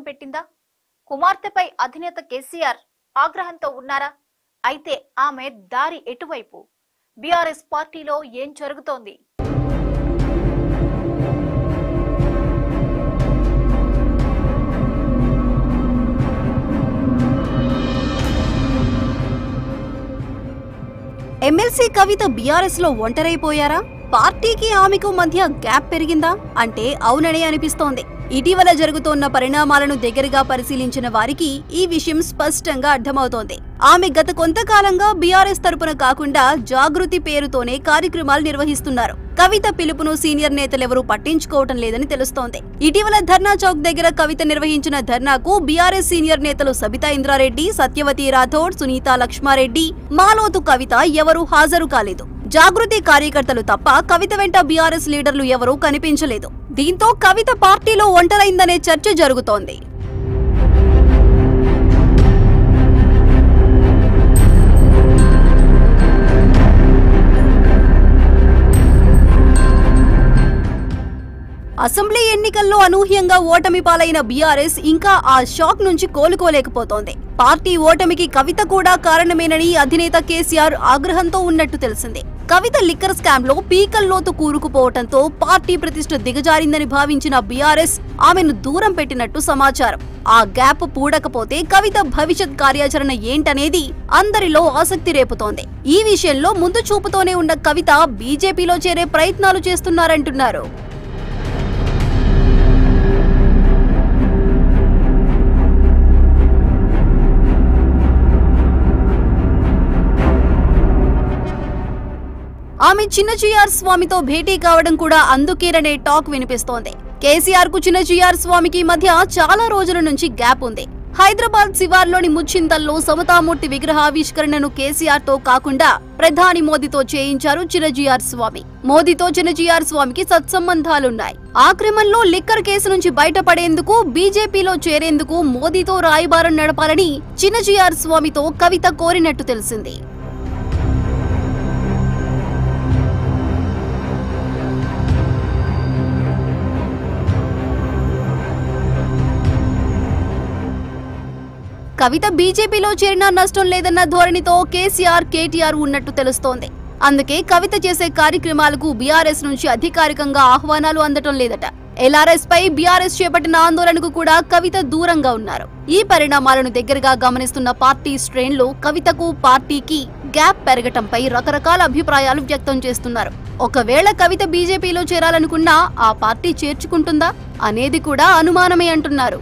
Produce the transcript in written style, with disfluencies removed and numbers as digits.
పెట్టిందా? కుమార్తెపై అధినేత కేసీఆర్ ఆగ్రహంతో ఉన్నారా? అయితే ఆమె దారి ఎటువైపు? బీఆర్ఎస్ పార్టీలో ఏం జరుగుతోంది? ఎమ్మెల్సీ కవిత బీఆర్ఎస్ లో ఒంటరైపోయారా? పార్టీకి ఆమెకు మధ్య గ్యాప్ పెరిగిందా అంటే అవుననే అనిపిస్తోంది. ఇటీవల జరుగుతోన్న పరిణామాలను దగ్గరగా పరిశీలించిన వారికి ఈ విషయం స్పష్టంగా అర్థమవుతోంది. ఆమె గత కొంతకాలంగా బీఆర్ఎస్ తరపున కాకుండా జాగృతి పేరుతోనే కార్యక్రమాలు నిర్వహిస్తున్నారు. కవిత పిలుపును సీనియర్ నేతలెవరూ పట్టించుకోవటం లేదని తెలుస్తోంది. ఇటీవల ధర్నా చౌక్ దగ్గర కవిత నిర్వహించిన ధర్నాకు బీఆర్ఎస్ సీనియర్ నేతలు సబితా ఇంద్రారెడ్డి, సత్యవతి రాథోడ్, సునీతా లక్ష్మారెడ్డి, మాలోతు కవిత ఎవరూ హాజరు కాలేదు. జాగృతి కార్యకర్తలు తప్ప కవిత వెంట బీఆర్ఎస్ లీడర్లు ఎవరూ కనిపించలేదు. దీంతో కవిత పార్టీలో ఒంటరైందనే చర్చ జరుగుతోంది. అసెంబ్లీ ఎన్నికల్లో అనూహ్యంగా ఓటమి పాలైన బీఆర్ఎస్ ఇంకా ఆ షాక్ నుంచి కోలుకోలేకపోతోంది. పార్టీ ఓటమికి కవిత కూడా కారణమేనని అధినేత కేసీఆర్ ఆగ్రహంతో ఉన్నట్టు తెలిసింది. కవిత లిక్కర్ స్కామ్ లో పీకల్లోతు కూరుకుపోవడంతో పార్టీ ప్రతిష్ఠ దిగజారిందని భావించిన బీఆర్ఎస్ ఆమెను దూరం పెట్టినట్టు సమాచారం. ఆ గ్యాప్ పూడకపోతే కవిత భవిష్యత్ కార్యాచరణ ఏంటనేది అందరిలో ఆసక్తి రేపుతోంది. ఈ విషయంలో ముందు చూపుతోనే ఉన్న కవిత బీజేపీలో చేరే ప్రయత్నాలు చేస్తున్నారంటున్నారు. ఆమె చిన్నజీఆర్ స్వామితో భేటీ కావడం కూడా అందుకేననే టాక్ వినిపిస్తోంది. కేసీఆర్ కు చిన్నజీఆర్ స్వామికి మధ్య చాలా రోజుల నుంచి గ్యాప్ ఉంది. హైదరాబాద్ శివార్లోని ముచ్చింతల్లో సమతామూర్తి విగ్రహావిష్కరణను కేసీఆర్ తో కాకుండా ప్రధాని మోదీతో చేయించారు చిన్నజీఆర్ స్వామి. మోదీతో చిన్నజీఆర్ స్వామికి సత్సంబంధాలున్నాయి. ఆ క్రమంలో లిక్కర్ కేసు నుంచి బయటపడేందుకు, బీజేపీలో చేరేందుకు మోదీతో రాయబారం నడపాలని చిన్నజీఆర్ స్వామితో కవిత కోరినట్టు తెలిసింది. కవిత బీజేపీలో చేరినా నష్టం లేదన్న ధోరణితో కేసీఆర్, కేటీఆర్ ఉన్నట్టు తెలుస్తోంది. అందుకే కవిత చేసే కార్యక్రమాలకు బీఆర్ఎస్ నుంచి అధికారికంగా ఆహ్వానాలు అందటం లేదట. ఎల్ఆర్ఎస్ పై బీఆర్ఎస్ చేపట్టిన ఆందోళనకు కూడా కవిత దూరంగా ఉన్నారు. ఈ పరిణామాలను దగ్గరగా గమనిస్తున్న పార్టీ శ్రేణులు కవితకు, పార్టీకి గ్యాప్ పెరగటంపై రకరకాల అభిప్రాయాలు వ్యక్తం చేస్తున్నారు. ఒకవేళ కవిత బీజేపీలో చేరాలనుకున్నా ఆ పార్టీ చేర్చుకుంటుందా అనేది కూడా అనుమానమే అంటున్నారు.